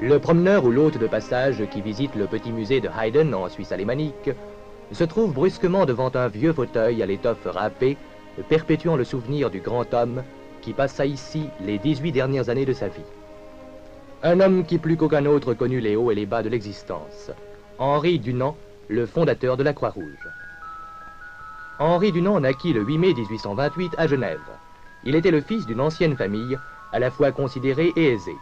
Le promeneur ou l'hôte de passage qui visite le petit musée de Haydn en Suisse alémanique se trouve brusquement devant un vieux fauteuil à l'étoffe râpée, perpétuant le souvenir du grand homme qui passa ici les 18 dernières années de sa vie. Un homme qui plus qu'aucun autre connut les hauts et les bas de l'existence. Henri Dunant, le fondateur de la Croix-Rouge. Henri Dunant naquit le 8 mai 1828 à Genève. Il était le fils d'une ancienne famille, à la fois considérée et aisée.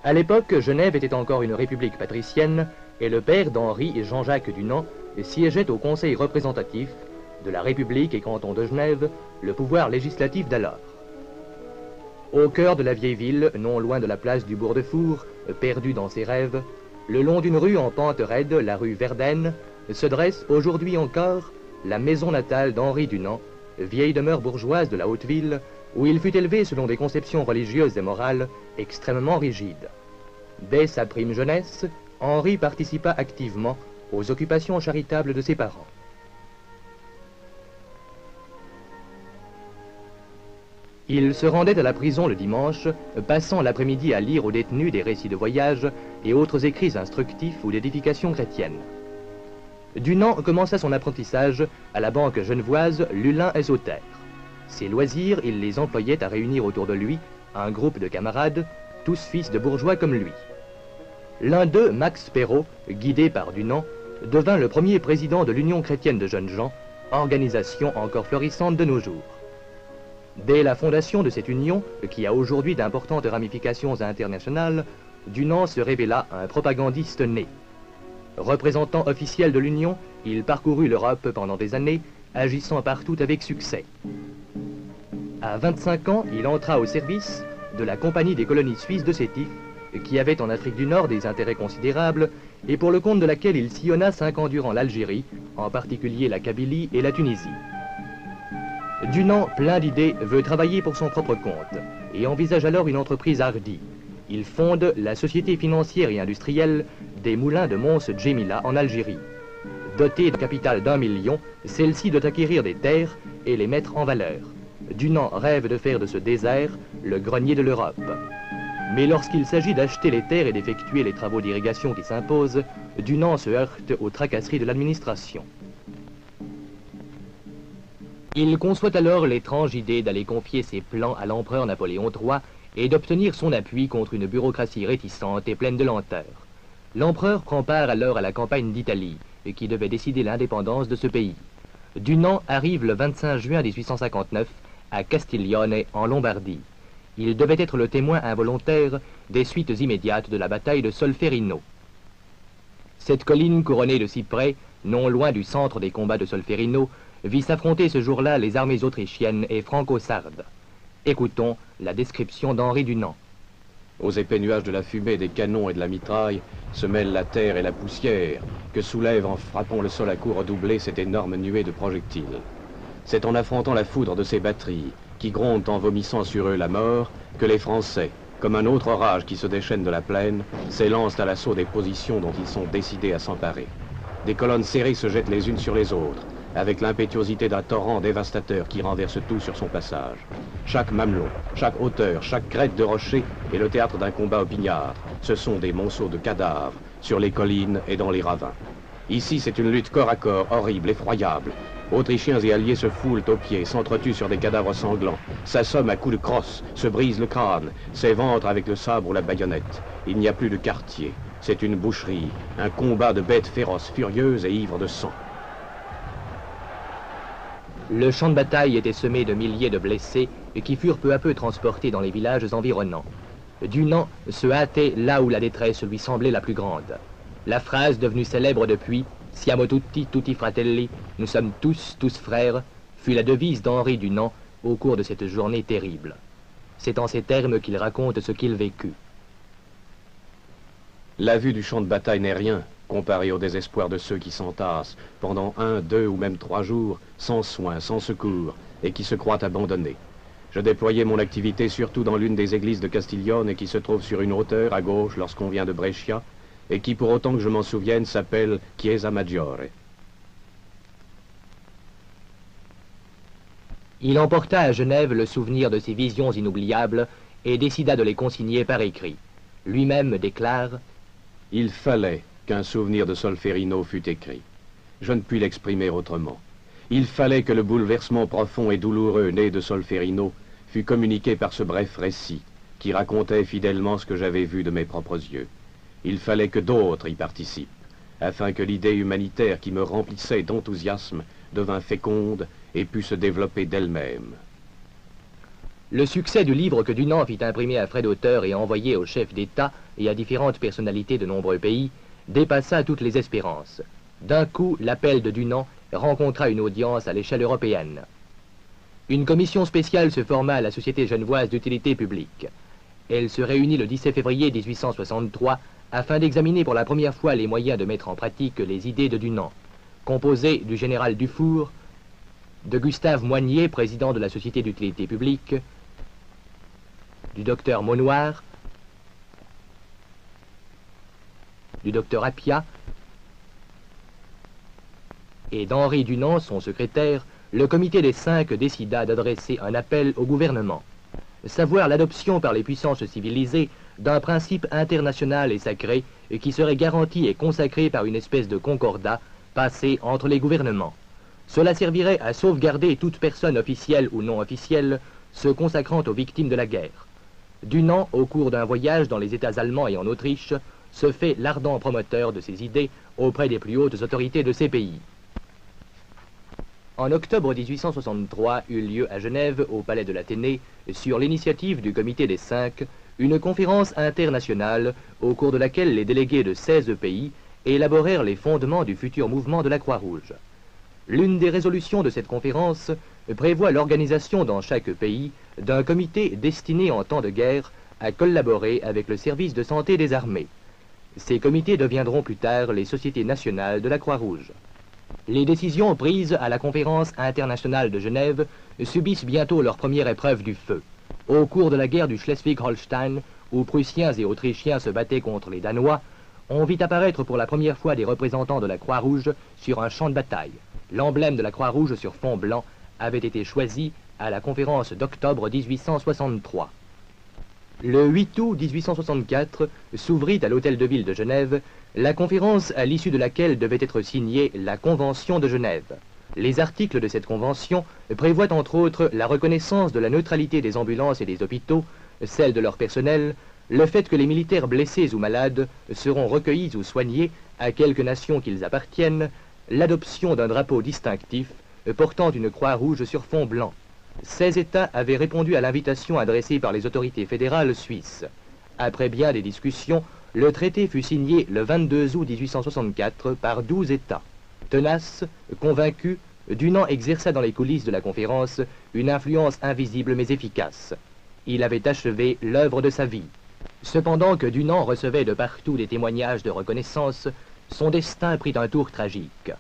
À l'époque, Genève était encore une république patricienne et le père d'Henri, Jean-Jacques Dunant, siégeait au conseil représentatif de la République et canton de Genève, le pouvoir législatif d'alors. Au cœur de la vieille ville, non loin de la place du Bourg-de-Four, perdu dans ses rêves, le long d'une rue en pente raide, la rue Verdaine, se dresse aujourd'hui encore la maison natale d'Henri Dunant, vieille demeure bourgeoise de la Haute-Ville, où il fut élevé selon des conceptions religieuses et morales extrêmement rigides. Dès sa prime jeunesse, Henri participa activement aux occupations charitables de ses parents. Il se rendait à la prison le dimanche, passant l'après-midi à lire aux détenus des récits de voyage et autres écrits instructifs ou d'édification chrétienne. Dunant commença son apprentissage à la banque genevoise Lullin et Sauter. Ses loisirs, il les employait à réunir autour de lui un groupe de camarades, tous fils de bourgeois comme lui. L'un d'eux, Max Perrault, guidé par Dunant, devint le premier président de l'Union chrétienne de jeunes gens, organisation encore florissante de nos jours. Dès la fondation de cette union, qui a aujourd'hui d'importantes ramifications internationales, Dunant se révéla un propagandiste né. Représentant officiel de l'Union, il parcourut l'Europe pendant des années, agissant partout avec succès. À 25 ans, il entra au service de la Compagnie des colonies suisses de Sétif, qui avait en Afrique du Nord des intérêts considérables, et pour le compte de laquelle il sillonna 5 ans durant l'Algérie, en particulier la Kabylie et la Tunisie. Dunant, plein d'idées, veut travailler pour son propre compte, et envisage alors une entreprise hardie. Il fonde la Société financière et industrielle des moulins de Mons Djemila en Algérie. Dotée d'un capital d'1 million, celle-ci doit acquérir des terres et les mettre en valeur. Dunant rêve de faire de ce désert le grenier de l'Europe. Mais lorsqu'il s'agit d'acheter les terres et d'effectuer les travaux d'irrigation qui s'imposent, Dunant se heurte aux tracasseries de l'administration. Il conçoit alors l'étrange idée d'aller confier ses plans à l'empereur Napoléon III et d'obtenir son appui contre une bureaucratie réticente et pleine de lenteur. L'empereur prend part alors à la campagne d'Italie, qui devait décider l'indépendance de ce pays. Dunant arrive le 25 juin 1859 à Castiglione, en Lombardie. Il devait être le témoin involontaire des suites immédiates de la bataille de Solferino. Cette colline couronnée de cyprès, non loin du centre des combats de Solferino, vit s'affronter ce jour-là les armées autrichiennes et franco-sardes. Écoutons la description d'Henri Dunant. Aux épais nuages de la fumée, des canons et de la mitraille se mêlent la terre et la poussière que soulève en frappant le sol à coups redoublés cette énorme nuée de projectiles. C'est en affrontant la foudre de ces batteries qui grondent en vomissant sur eux la mort que les Français, comme un autre orage qui se déchaîne de la plaine, s'élancent à l'assaut des positions dont ils sont décidés à s'emparer. Des colonnes serrées se jettent les unes sur les autres, avec l'impétuosité d'un torrent dévastateur qui renverse tout sur son passage. Chaque mamelon, chaque hauteur, chaque crête de rocher est le théâtre d'un combat opiniâtre. Ce sont des monceaux de cadavres sur les collines et dans les ravins. Ici, c'est une lutte corps à corps, horrible, effroyable. Autrichiens et alliés se foulent aux pieds, s'entretuent sur des cadavres sanglants, s'assomment à coups de crosse, se brisent le crâne, s'éventrent avec le sabre ou la baïonnette. Il n'y a plus de quartier. C'est une boucherie, un combat de bêtes féroces, furieuses et ivres de sang. Le champ de bataille était semé de milliers de blessés qui furent peu à peu transportés dans les villages environnants. Dunant se hâtait là où la détresse lui semblait la plus grande. La phrase devenue célèbre depuis « Siamo tutti, tutti fratelli », nous sommes tous frères, fut la devise d'Henri Dunant au cours de cette journée terrible. C'est en ces termes qu'il raconte ce qu'il vécut. La vue du champ de bataille n'est rien, comparé au désespoir de ceux qui s'entassent pendant 1, 2 ou même 3 jours, sans soins, sans secours, et qui se croient abandonnés. Je déployais mon activité surtout dans l'une des églises de Castiglione qui se trouve sur une hauteur à gauche lorsqu'on vient de Brescia, et qui, pour autant que je m'en souvienne, s'appelle Chiesa Maggiore. Il emporta à Genève le souvenir de ces visions inoubliables et décida de les consigner par écrit. Lui-même déclare « Il fallait qu'un souvenir de Solferino fût écrit. Je ne puis l'exprimer autrement. Il fallait que le bouleversement profond et douloureux né de Solferino fût communiqué par ce bref récit, qui racontait fidèlement ce que j'avais vu de mes propres yeux. Il fallait que d'autres y participent, afin que l'idée humanitaire qui me remplissait d'enthousiasme devint féconde et put se développer d'elle-même. » Le succès du livre que Dunant fit imprimer à frais d'auteur et envoyer aux chefs d'État et à différentes personnalités de nombreux pays dépassa toutes les espérances. D'un coup, l'appel de Dunant rencontra une audience à l'échelle européenne. Une commission spéciale se forma à la Société genevoise d'utilité publique. Elle se réunit le 17 février 1863 afin d'examiner pour la première fois les moyens de mettre en pratique les idées de Dunant, composée du général Dufour, de Gustave Moignier, président de la Société d'utilité publique, du docteur Maunoir, du docteur Appia et d'Henri Dunant, son secrétaire. Le comité des 5 décida d'adresser un appel au gouvernement, savoir l'adoption par les puissances civilisées d'un principe international et sacré qui serait garanti et consacré par une espèce de concordat passé entre les gouvernements. Cela servirait à sauvegarder toute personne officielle ou non officielle se consacrant aux victimes de la guerre. Dunant, au cours d'un voyage dans les États allemands et en Autriche, se fait l'ardent promoteur de ces idées auprès des plus hautes autorités de ces pays. En octobre 1863 eut lieu à Genève, au palais de l'Athénée, sur l'initiative du comité des 5, une conférence internationale au cours de laquelle les délégués de 16 pays élaborèrent les fondements du futur mouvement de la Croix-Rouge. L'une des résolutions de cette conférence prévoit l'organisation dans chaque pays d'un comité destiné en temps de guerre à collaborer avec le service de santé des armées. Ces comités deviendront plus tard les sociétés nationales de la Croix-Rouge. Les décisions prises à la conférence internationale de Genève subissent bientôt leur première épreuve du feu. Au cours de la guerre du Schleswig-Holstein, où Prussiens et Autrichiens se battaient contre les Danois, on vit apparaître pour la première fois des représentants de la Croix-Rouge sur un champ de bataille. L'emblème de la Croix-Rouge sur fond blanc avait été choisi à la conférence d'octobre 1863. Le 8 août 1864 s'ouvrit à l'hôtel de ville de Genève la conférence à l'issue de laquelle devait être signée la Convention de Genève. Les articles de cette convention prévoient entre autres la reconnaissance de la neutralité des ambulances et des hôpitaux, celle de leur personnel, le fait que les militaires blessés ou malades seront recueillis ou soignés à quelque nation qu'ils appartiennent, l'adoption d'un drapeau distinctif portant une croix rouge sur fond blanc. 16 États avaient répondu à l'invitation adressée par les autorités fédérales suisses. Après bien des discussions, le traité fut signé le 22 août 1864 par 12 États. Tenace, convaincu, Dunant exerça dans les coulisses de la conférence une influence invisible mais efficace. Il avait achevé l'œuvre de sa vie. Cependant que Dunant recevait de partout des témoignages de reconnaissance, son destin prit un tour tragique.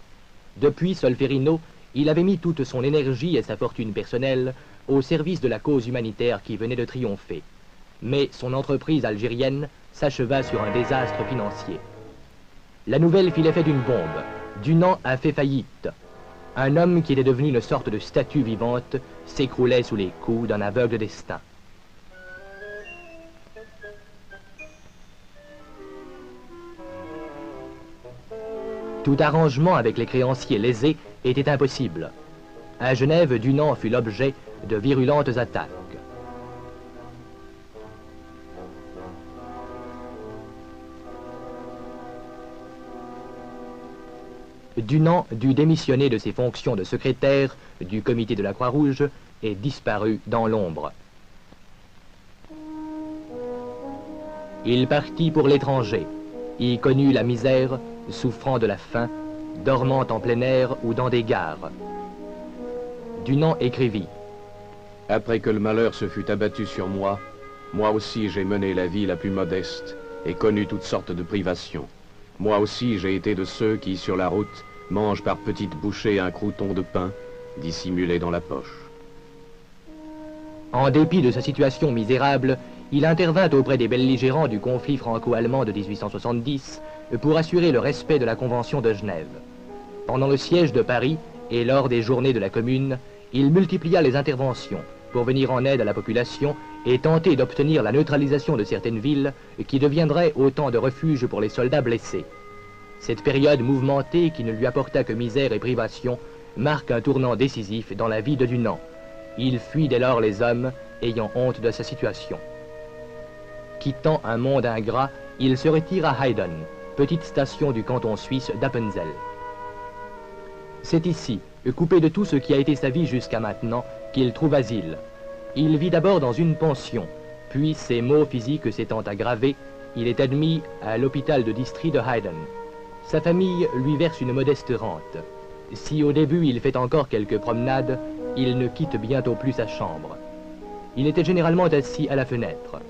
Depuis Solferino, il avait mis toute son énergie et sa fortune personnelle au service de la cause humanitaire qui venait de triompher. Mais son entreprise algérienne s'acheva sur un désastre financier. La nouvelle fit l'effet d'une bombe. Dunant a fait faillite. Un homme qui était devenu une sorte de statue vivante s'écroulait sous les coups d'un aveugle destin. Tout arrangement avec les créanciers lésés était impossible. À Genève, Dunant fut l'objet de virulentes attaques. Dunant dut démissionner de ses fonctions de secrétaire du comité de la Croix-Rouge et disparut dans l'ombre. Il partit pour l'étranger, y connut la misère, souffrant de la faim, dormant en plein air ou dans des gares. Dunant écrivit « Après que le malheur se fut abattu sur moi, moi aussi j'ai mené la vie la plus modeste et connu toutes sortes de privations. Moi aussi j'ai été de ceux qui, sur la route, mangent par petites bouchées un crouton de pain dissimulé dans la poche. » En dépit de sa situation misérable, il intervint auprès des belligérants du conflit franco-allemand de 1870 pour assurer le respect de la Convention de Genève. Pendant le siège de Paris et lors des journées de la Commune, il multiplia les interventions, pour venir en aide à la population et tenter d'obtenir la neutralisation de certaines villes qui deviendraient autant de refuges pour les soldats blessés. Cette période mouvementée qui ne lui apporta que misère et privation marque un tournant décisif dans la vie de Dunant. Il fuit dès lors les hommes, ayant honte de sa situation. Quittant un monde ingrat, il se retire à Hayden, petite station du canton suisse d'Appenzell. C'est ici, coupé de tout ce qui a été sa vie jusqu'à maintenant, qu'il trouve asile. Il vit d'abord dans une pension, puis ses maux physiques s'étant aggravés, il est admis à l'hôpital de district de Hayden. Sa famille lui verse une modeste rente. Si au début il fait encore quelques promenades, il ne quitte bientôt plus sa chambre. Il était généralement assis à la fenêtre,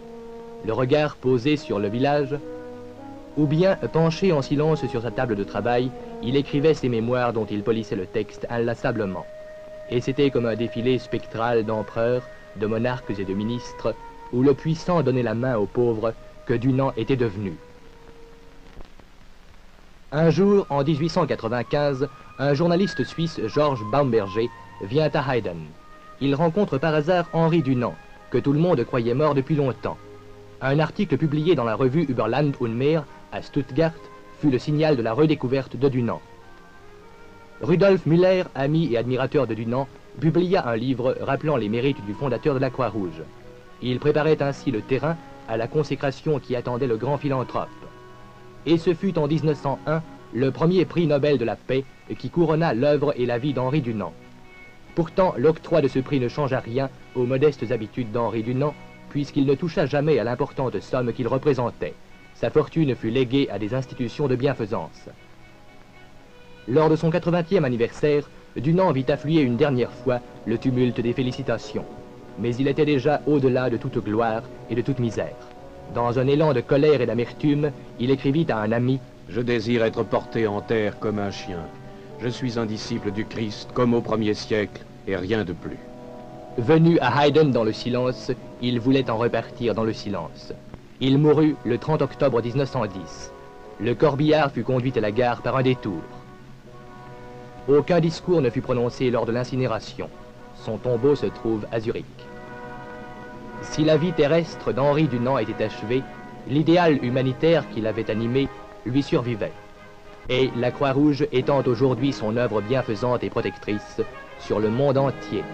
le regard posé sur le village, ou bien penché en silence sur sa table de travail, il écrivait ses mémoires dont il polissait le texte inlassablement. Et c'était comme un défilé spectral d'empereurs, de monarques et de ministres, où le puissant donnait la main aux pauvres, que Dunant était devenu. Un jour, en 1895, un journaliste suisse, Georges Baumberger, vient à Hayden. Il rencontre par hasard Henri Dunant, que tout le monde croyait mort depuis longtemps. Un article publié dans la revue Überland und Meer à Stuttgart fut le signal de la redécouverte de Dunant. Rudolf Müller, ami et admirateur de Dunant, publia un livre rappelant les mérites du fondateur de la Croix-Rouge. Il préparait ainsi le terrain à la consécration qui attendait le grand philanthrope. Et ce fut en 1901 le premier prix Nobel de la paix qui couronna l'œuvre et la vie d'Henri Dunant. Pourtant, l'octroi de ce prix ne changea rien aux modestes habitudes d'Henri Dunant, puisqu'il ne toucha jamais à l'importante somme qu'il représentait. Sa fortune fut léguée à des institutions de bienfaisance. Lors de son 80e anniversaire, Dunant vit affluer une dernière fois le tumulte des félicitations. Mais il était déjà au-delà de toute gloire et de toute misère. Dans un élan de colère et d'amertume, il écrivit à un ami « Je désire être porté en terre comme un chien. Je suis un disciple du Christ comme au 1er siècle et rien de plus. » Venu à Hayden dans le silence, il voulait en repartir dans le silence. Il mourut le 30 octobre 1910. Le corbillard fut conduit à la gare par un détour. Aucun discours ne fut prononcé lors de l'incinération. Son tombeau se trouve à Zurich. Si la vie terrestre d'Henri Dunant était achevée, l'idéal humanitaire qui l'avait animé lui survivait. Et la Croix-Rouge étend aujourd'hui son œuvre bienfaisante et protectrice sur le monde entier.